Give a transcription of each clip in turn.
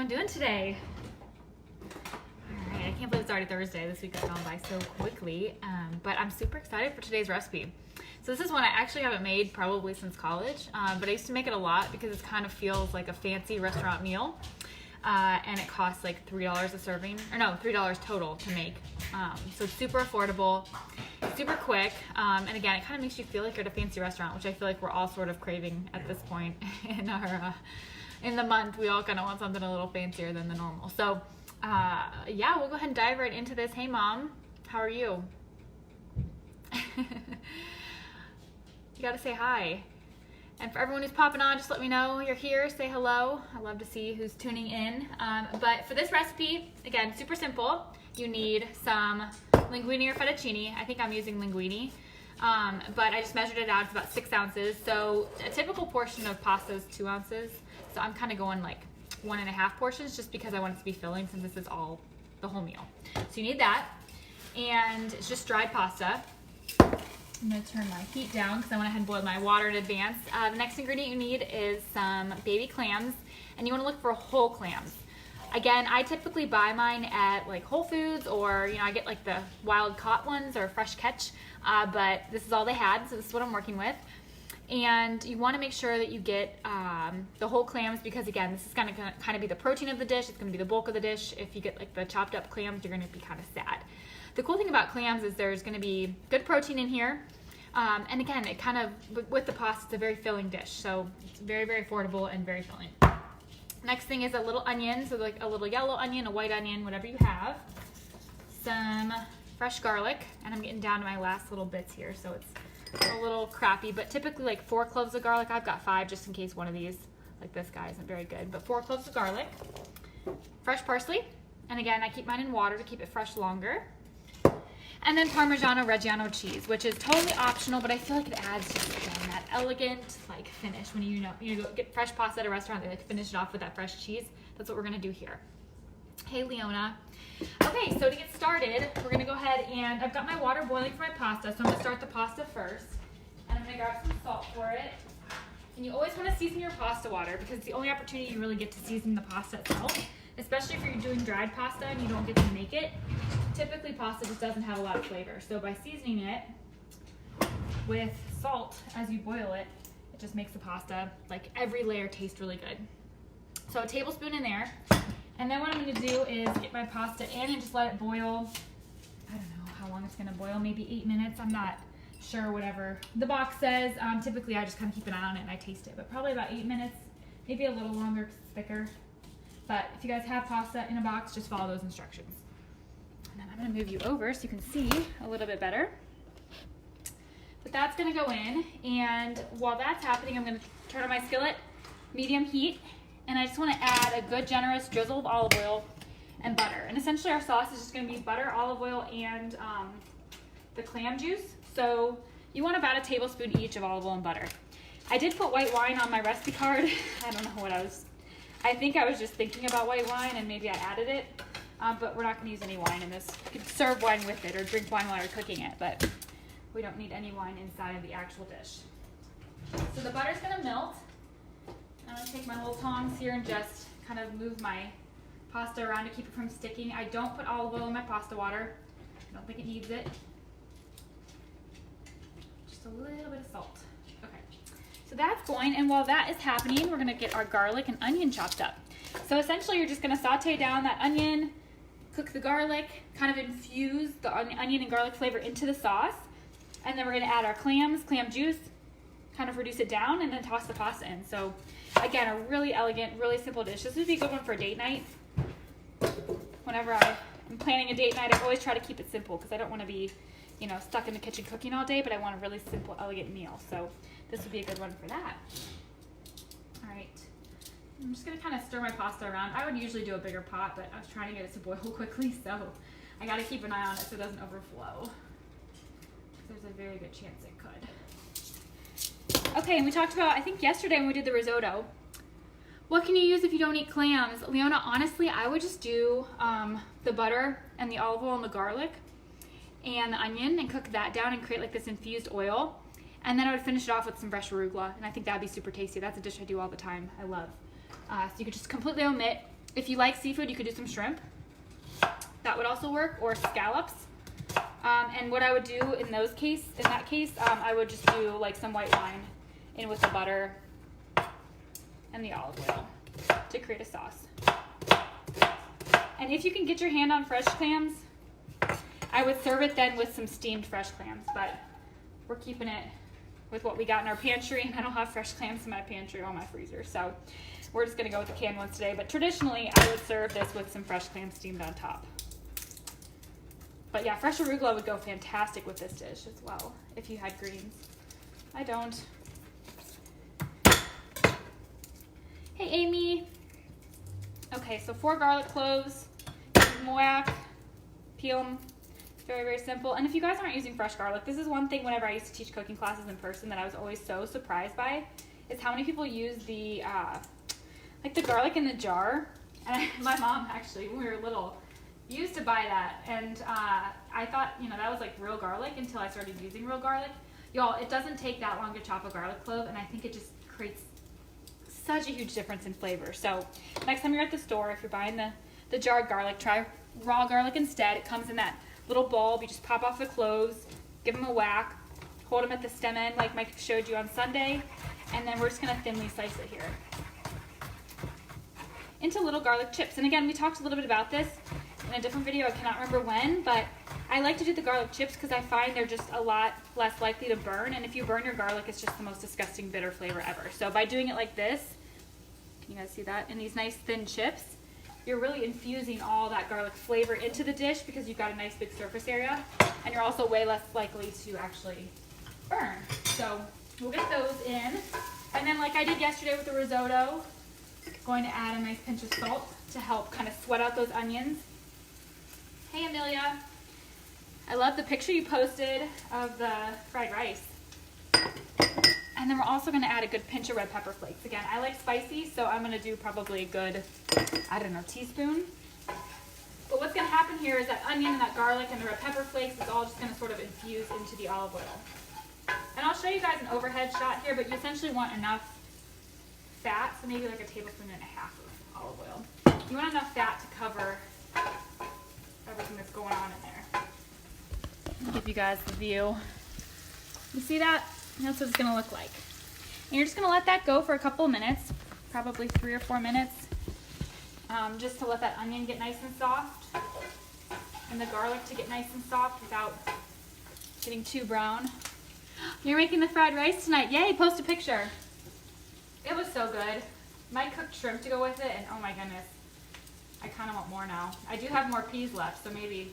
doing today? Alright, I can't believe it's already Thursday. This week has gone by so quickly, but I'm super excited for today's recipe. So this is one I actually haven't made probably since college, but I used to make it a lot because it kind of feels like a fancy restaurant meal, and it costs like $3 a serving, or no, $3 total to make. So it's super affordable, super quick, and again, it kind of makes you feel like you're at a fancy restaurant, which I feel like we're all sort of craving at this point in our in the month. We all kind of want something a little fancier than the normal. So yeah, we'll go ahead and dive right into this. Hey Mom, how are you? You gotta say hi. And for everyone who's popping on, just let me know you're here. Say hello. I love to see who's tuning in. But for this recipe, again, super simple. You need some linguine or fettuccine. I think I'm using linguine, but I just measured it out. It's about 6 ounces. So a typical portion of pasta is 2 ounces. So I'm kind of going like 1.5 portions just because I want it to be filling since this is all the whole meal. So you need that. And it's just dried pasta. I'm going to turn my heat down because I went ahead and boiled my water in advance. The next ingredient you need is some baby clams, and you want to look for whole clams. Again, I typically buy mine at like Whole Foods, or I get like the wild caught ones or fresh catch, but this is all they had, so this is what I'm working with. And you want to make sure that you get the whole clams because again, this is going to kind of be the protein of the dish. It's going to be the bulk of the dish. If you get like the chopped up clams, you're going to be kind of sad. The cool thing about clams is there's going to be good protein in here. And again, it kind of, with the pasta, it's a very filling dish. So it's very, very affordable and very filling. Next thing is a little onion. So like a little yellow onion, a white onion, whatever you have. Some fresh garlic. And I'm getting down to my last little bits here. So it's a little crappy, but typically like 4 cloves of garlic. I've got 5 just in case one of these, like this guy, isn't very good. But 4 cloves of garlic. Fresh parsley. And again, I keep mine in water to keep it fresh longer. And then Parmigiano Reggiano cheese, which is totally optional, but I feel like it adds just again, that elegant like finish. When you go get fresh pasta at a restaurant, they like finish it off with that fresh cheese. That's what we're gonna do here. Hey Leona. Okay, so to get started, we're gonna go ahead and I've got my water boiling for my pasta, so I'm gonna start the pasta first. And I'm gonna grab some salt for it. And you always wanna season your pasta water because it's the only opportunity you really get to season the pasta itself. Especially if you're doing dried pasta and you don't get to make it. Typically pasta just doesn't have a lot of flavor. So by seasoning it with salt as you boil it, it just makes the pasta, like every layer taste really good. So a tablespoon in there. And then what I'm gonna do is get my pasta in and just let it boil. I don't know how long it's gonna boil, maybe 8 minutes. I'm not sure, whatever the box says. Typically I just kind of keep an eye on it and I taste it, but probably about 8 minutes, maybe a little longer because it's thicker. But if you guys have pasta in a box, just follow those instructions. And then I'm gonna move you over so you can see a little bit better. But that's gonna go in, and while that's happening, I'm gonna turn on my skillet, medium heat, and I just wanna add a good generous drizzle of olive oil and butter. And essentially our sauce is just gonna be butter, olive oil, and the clam juice. So you want about a tablespoon each of olive oil and butter. I did put white wine on my recipe card. I don't know what I think I was just thinking about white wine and maybe I added it, but we're not going to use any wine in this. You can serve wine with it or drink wine while you're cooking it, but we don't need any wine inside of the actual dish. So the butter's going to melt. I'm going to take my little tongs here and just kind of move my pasta around to keep it from sticking. I don't put olive oil in my pasta water. I don't think it needs it. Just a little bit of salt. So that's going, and while that is happening, we're gonna get our garlic and onion chopped up. So essentially you're just gonna saute down that onion, cook the garlic, kind of infuse the onion and garlic flavor into the sauce, and then we're gonna add our clams, clam juice, kind of reduce it down, and then toss the pasta in. So again, a really elegant, really simple dish. This would be a good one for a date night. Whenever I'm planning a date night, I always try to keep it simple because I don't wanna be stuck in the kitchen cooking all day, but I want a really simple, elegant meal. So this would be a good one for that. All right, I'm just gonna kind of stir my pasta around. I would usually do a bigger pot, but I was trying to get it to boil quickly, so I gotta keep an eye on it so it doesn't overflow. There's a very good chance it could. Okay, and we talked about, I think yesterday when we did the risotto, what can you use if you don't eat clams? Leona, honestly, I would just do the butter and the olive oil and the garlic and the onion and cook that down and create like this infused oil. And then I would finish it off with some fresh arugula, and I think that'd be super tasty. That's a dish I do all the time. I love. So you could just completely omit If you like seafood, you could do some shrimp. That would also work, or scallops. And what I would do in that case, I would just do like some white wine in with the butter and the olive oil to create a sauce. And if you can get your hand on fresh clams, I would serve it then with some steamed fresh clams, but we're keeping it with what we got in our pantry, and I don't have fresh clams in my pantry or my freezer, so we're just gonna go with the canned ones today. But traditionally, I would serve this with some fresh clams steamed on top. But yeah, fresh arugula would go fantastic with this dish as well, if you had greens. I don't. Hey, Amy. Okay, so 4 garlic cloves, give them a whack, peel them. Very, very simple. And if you guys aren't using fresh garlic, this is one thing whenever I used to teach cooking classes in person that I was always so surprised by, is how many people use the, like the garlic in the jar. And my mom actually, when we were little, used to buy that. And I thought, you know, that was like real garlic until I started using real garlic. Y'all, it doesn't take that long to chop a garlic clove, and I think it just creates such a huge difference in flavor. So next time you're at the store, if you're buying the jarred garlic, try raw garlic instead. It comes in that little bulb. You just pop off the cloves, give them a whack, hold them at the stem end like Mike showed you on Sunday, and then we're just gonna thinly slice it here into little garlic chips. And again, we talked a little bit about this in a different video, I cannot remember when, but I like to do the garlic chips because I find they're just a lot less likely to burn, and if you burn your garlic, it's just the most disgusting bitter flavor ever. So by doing it like this, can you guys see that, in these nice thin chips, you're really infusing all that garlic flavor into the dish because you've got a nice big surface area, and you're also way less likely to actually burn. So we'll get those in, and then like I did yesterday with the risotto, going to add a nice pinch of salt to help kind of sweat out those onions. Hey Amelia, I love the picture you posted of the fried rice. And then we're also going to add a good pinch of red pepper flakes. Again, I like spicy, so I'm going to do probably a good, I don't know, teaspoon. But what's going to happen here is that onion and that garlic and the red pepper flakes is all just going to sort of infuse into the olive oil. And I'll show you guys an overhead shot here, but you essentially want enough fat, so maybe like a tablespoon and a half of olive oil. You want enough fat to cover everything that's going on in there. I'll give you guys the view. You see that? That's what it's going to look like. And you're just going to let that go for a couple of minutes, probably 3 or 4 minutes, just to let that onion get nice and soft and the garlic to get nice and soft without getting too brown. You're making the fried rice tonight. Yay, post a picture. It was so good. Mike cooked shrimp to go with it, and oh my goodness, I kind of want more now. I do have more peas left, so maybe.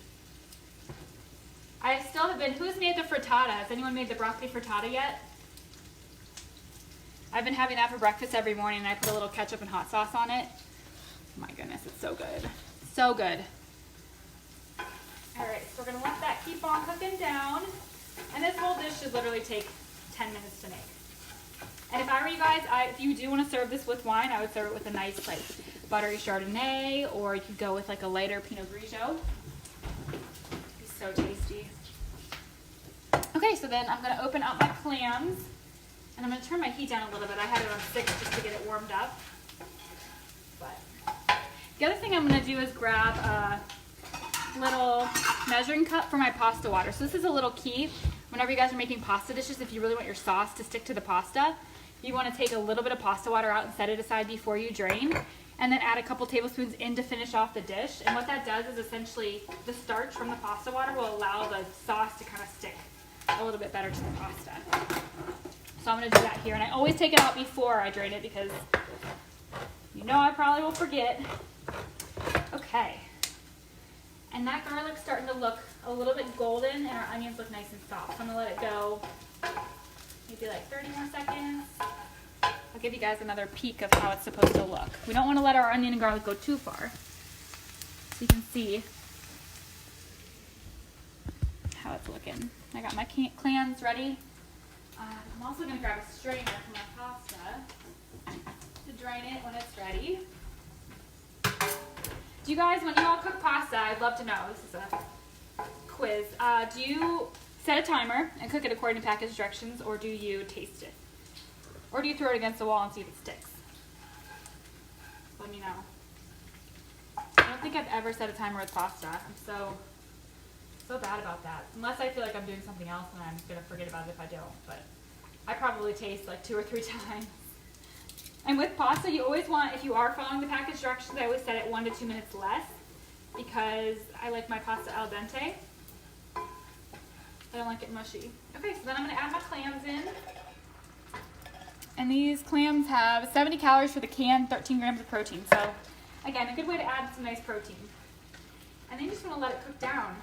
I still have been, who's made the frittata? Has anyone made the broccoli frittata yet? I've been having that for breakfast every morning, and I put a little ketchup and hot sauce on it. Oh my goodness, it's so good. So good. All right, so we're gonna let that keep on cooking down. And this whole dish should literally take 10 minutes to make. And if I were you guys, if you do want to serve this with wine, I would serve it with a nice like buttery Chardonnay, or you could go with like a lighter Pinot Grigio. It's so tasty. Okay, so then I'm going to open up my clams, and I'm going to turn my heat down a little bit. I had it on 6 just to get it warmed up. But the other thing I'm going to do is grab a little measuring cup for my pasta water. So this is a little key. Whenever you guys are making pasta dishes, if you really want your sauce to stick to the pasta, you want to take a little bit of pasta water out and set it aside before you drain, and then add a couple tablespoons in to finish off the dish. And what that does is essentially the starch from the pasta water will allow the sauce to kind of stick a little bit better to the pasta. So I'm going to do that here, and I always take it out before I drain it because you know I probably will forget. Okay. And that garlic's starting to look a little bit golden, and our onions look nice and soft. So I'm going to let it go maybe like 30 more seconds. I'll give you guys another peek of how it's supposed to look. We don't want to let our onion and garlic go too far. So you can see how it's looking. I got my clams ready. I'm also going to grab a strainer for my pasta to drain it when it's ready. Do you guys, when you all cook pasta, I'd love to know, this is a quiz, do you set a timer and cook it according to package directions, or do you taste it? Or do you throw it against the wall and see if it sticks? Let me know. don't think I've ever set a timer with pasta. I'm so bad about that. Unless I feel like I'm doing something else and I'm gonna forget about it if I don't. But I probably taste like 2 or 3 times. And with pasta, you always want, if you are following the package directions, I always set it 1 to 2 minutes less because I like my pasta al dente. I don't like it mushy. Okay, so then I'm gonna add my clams in. And these clams have 70 calories for the can, 13 grams of protein. So again, a good way to add some nice protein. And then you just wanna let it cook down.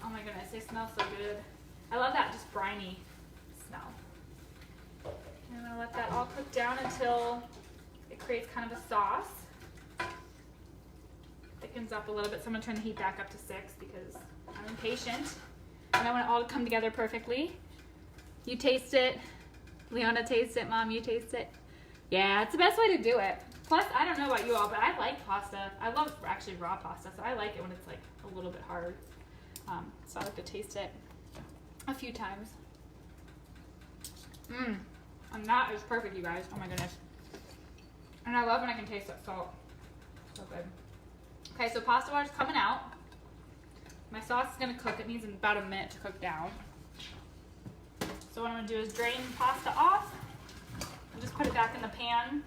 Oh my goodness, they smell so good. I love that just briny smell. And I'm gonna let that all cook down until it creates kind of a sauce. Thickens up a little bit, so I'm gonna turn the heat back up to 6 because I'm impatient. And I want it all to come together perfectly. You taste it. Leona tastes it. Mom, you taste it. Yeah, it's the best way to do it. Plus, I don't know about you all, but I like pasta. I love actually raw pasta, so I like it when it's like a little bit hard. So I like to taste it a few times. And that is perfect, you guys. Oh my goodness. And I love when I can taste that salt. So good. Okay, so pasta water's coming out. My sauce is gonna cook. It needs about a minute to cook down. So what I'm gonna do is drain the pasta off. And just put it back in the pan.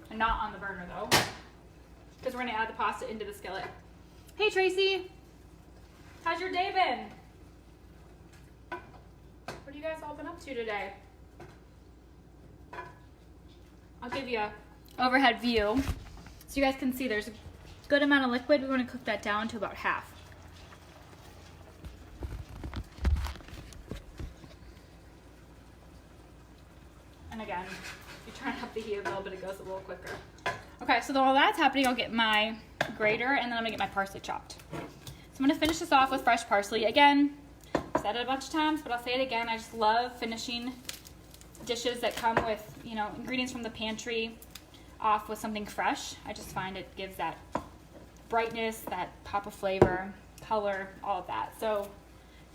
And not on the burner though. Because we're gonna add the pasta into the skillet. Hey Tracy, how's your day been? What have you guys all been up to today? I'll give you an overhead view so you guys can see there's a good amount of liquid. We want to cook that down to about half. And again, you turn up the heat a little bit, it goes a little quicker. Okay, so while that's happening, I'll get my grater and then I'm gonna get my parsley chopped. So I'm gonna finish this off with fresh parsley. Again, I've said it a bunch of times, but I'll say it again. I just love finishing dishes that come with, you know, ingredients from the pantry off with something fresh. I just find it gives that brightness, that pop of flavor, color, all of that. So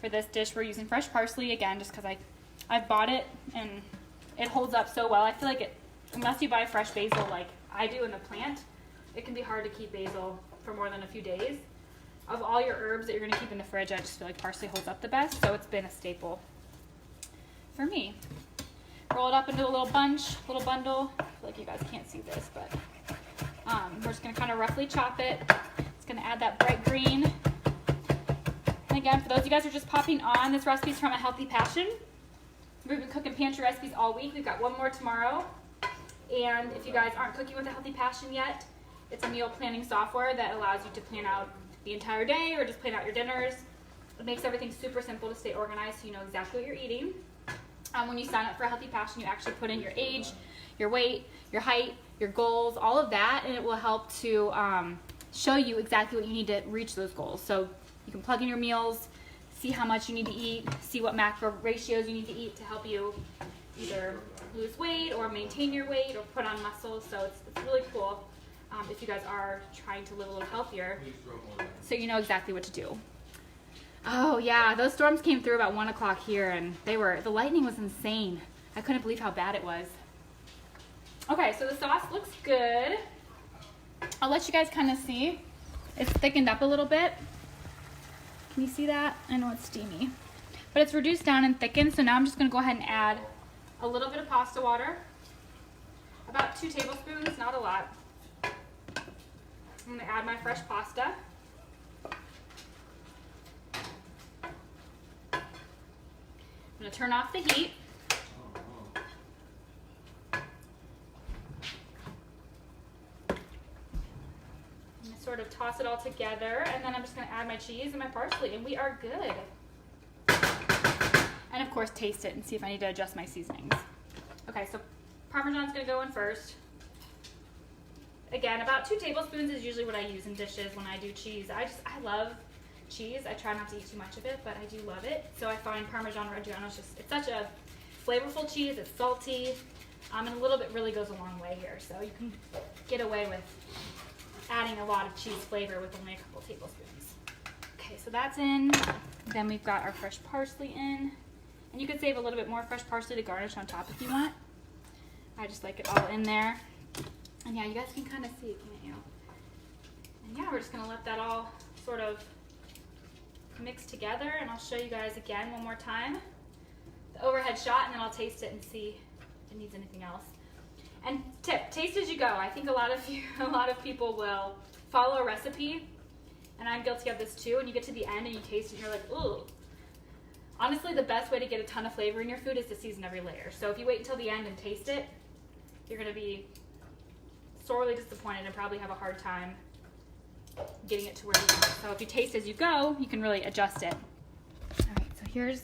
for this dish, we're using fresh parsley again, just because I've bought it and it holds up so well. I feel like it, unless you buy fresh basil like I do in the plant, it can be hard to keep basil for more than a few days. Of all your herbs that you're gonna keep in the fridge, I just feel like parsley holds up the best, so it's been a staple for me. Roll it up into a little bunch, little bundle. I feel like you guys can't see this, but we're just gonna kind of roughly chop it. It's gonna add that bright green. And again, for those of you guys who are just popping on, this recipe is from A Healthy Passion. We've been cooking pantry recipes all week. We've got one more tomorrow. And if you guys aren't cooking with A Healthy Passion yet, it's a meal planning software that allows you to plan out the entire day or just plan out your dinners. It makes everything super simple to stay organized so you know exactly what you're eating. When you sign up for A Healthy Passion, you actually put in your age, your weight, your height, your goals, all of that, and it will help to show you exactly what you need to reach those goals. So you can plug in your meals, see how much you need to eat, see what macro ratios you need to eat to help you either lose weight or maintain your weight or put on muscle. So it's really cool if you guys are trying to live a little healthier, so you know exactly what to do. Oh yeah, those storms came through about 1 o'clock here, and the lightning was insane. I couldn't believe how bad it was. Okay, so the sauce looks good. I'll let you guys kind of see. It's thickened up a little bit. Can you see that? I know it's steamy, but it's reduced down and thickened. So now I'm just gonna go ahead and add a little bit of pasta water, about 2 tablespoons, not a lot. I'm gonna add my fresh pasta. I'm gonna turn off the heat. I'm gonna sort of toss it all together, and then I'm just gonna add my cheese and my parsley, and we are good. And of course, taste it and see if I need to adjust my seasonings. Okay, so Parmesan's gonna go in first. Again, about 2 tablespoons is usually what I use in dishes when I do cheese. I love cheese. I try not to eat too much of it, but I do love it. So I find Parmesan Reggiano is it's such a flavorful cheese. It's salty, and a little bit really goes a long way here. So you can get away with adding a lot of cheese flavor with only a couple tablespoons. Okay, so that's in. Then we've got our fresh parsley in. And you could save a little bit more fresh parsley to garnish on top if you want. I just like it all in there. And yeah, you guys can kind of see it, can't you? And yeah, we're just gonna let that all sort of mix together, and I'll show you guys again one more time the overhead shot, and then I'll taste it and see if it needs anything else. And tip, taste as you go. I think a lot of people will follow a recipe, and I'm guilty of this too, and you get to the end and you taste it and you're like, ooh. Honestly, the best way to get a ton of flavor in your food is to season every layer. So if you wait until the end and taste it, you're gonna be sorely disappointed and probably have a hard time getting it to where you want. So if you taste as you go, you can really adjust it. All right, so here's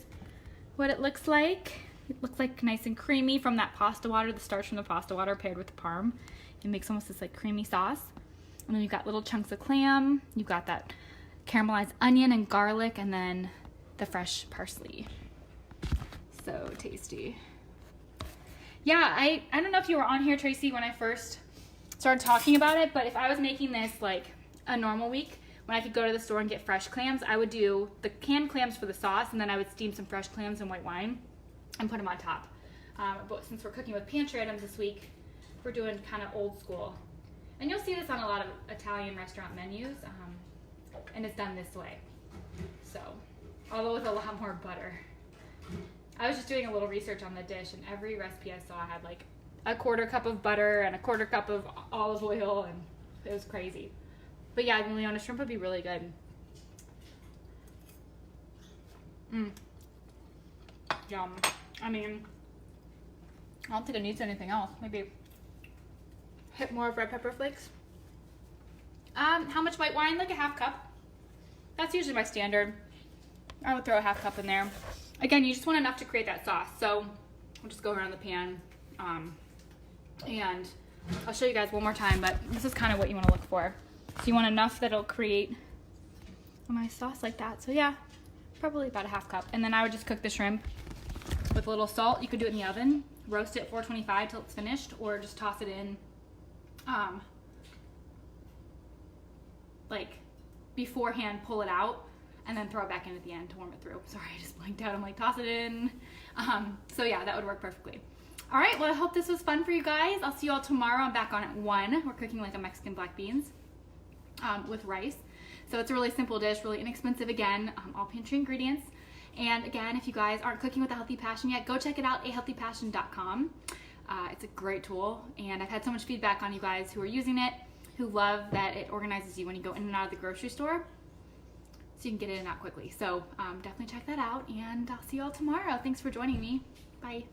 what it looks like. It looks like nice and creamy from that pasta water, the starch from the pasta water paired with the parm. It makes almost this like creamy sauce. And then you've got little chunks of clam. You've got that caramelized onion and garlic, and then the fresh parsley. So tasty. Yeah, I don't know if you were on here, Tracy, when I first started talking about it, but if I was making this like a normal week, when I could go to the store and get fresh clams, I would do the canned clams for the sauce, and then I would steam some fresh clams in white wine and put them on top. But since we're cooking with pantry items this week, we're doing kind of old school. And you'll see this on a lot of Italian restaurant menus, and it's done this way. So, although with a lot more butter. I was just doing a little research on the dish, and every recipe I saw had like a 1/4 cup of butter and a 1/4 cup of olive oil, and it was crazy. But yeah, Leona, shrimp would be really good. Yum. I mean, I don't think it needs anything else. Maybe hit more of red pepper flakes. How much white wine? Like a 1/2 cup. That's usually my standard. I would throw a 1/2 cup in there. Again, you just want enough to create that sauce. So we'll just go around the pan. And I'll show you guys one more time, but this is kind of what you want to look for. So you want enough that it'll create a nice sauce like that. So yeah, probably about a 1/2 cup. And then I would just cook the shrimp with a little salt. You could do it in the oven, roast it at 425 till it's finished, or just toss it in like beforehand, pull it out, and then throw it back in at the end to warm it through. Sorry, I just blanked out. I'm like, toss it in. So yeah, that would work perfectly. All right, well, I hope this was fun for you guys. I'll see you all tomorrow. I'm back on at 1. We're cooking like a Mexican black beans with rice. So it's a really simple dish, really inexpensive again, all pantry ingredients. And again, if you guys aren't cooking with A Healthy Passion yet, go check it out, ahealthypassion.com. It's a great tool, and I've had so much feedback on you guys who are using it, who love that it organizes you when you go in and out of the grocery store, so you can get in and out quickly. So definitely check that out, and I'll see you all tomorrow. Thanks for joining me. Bye.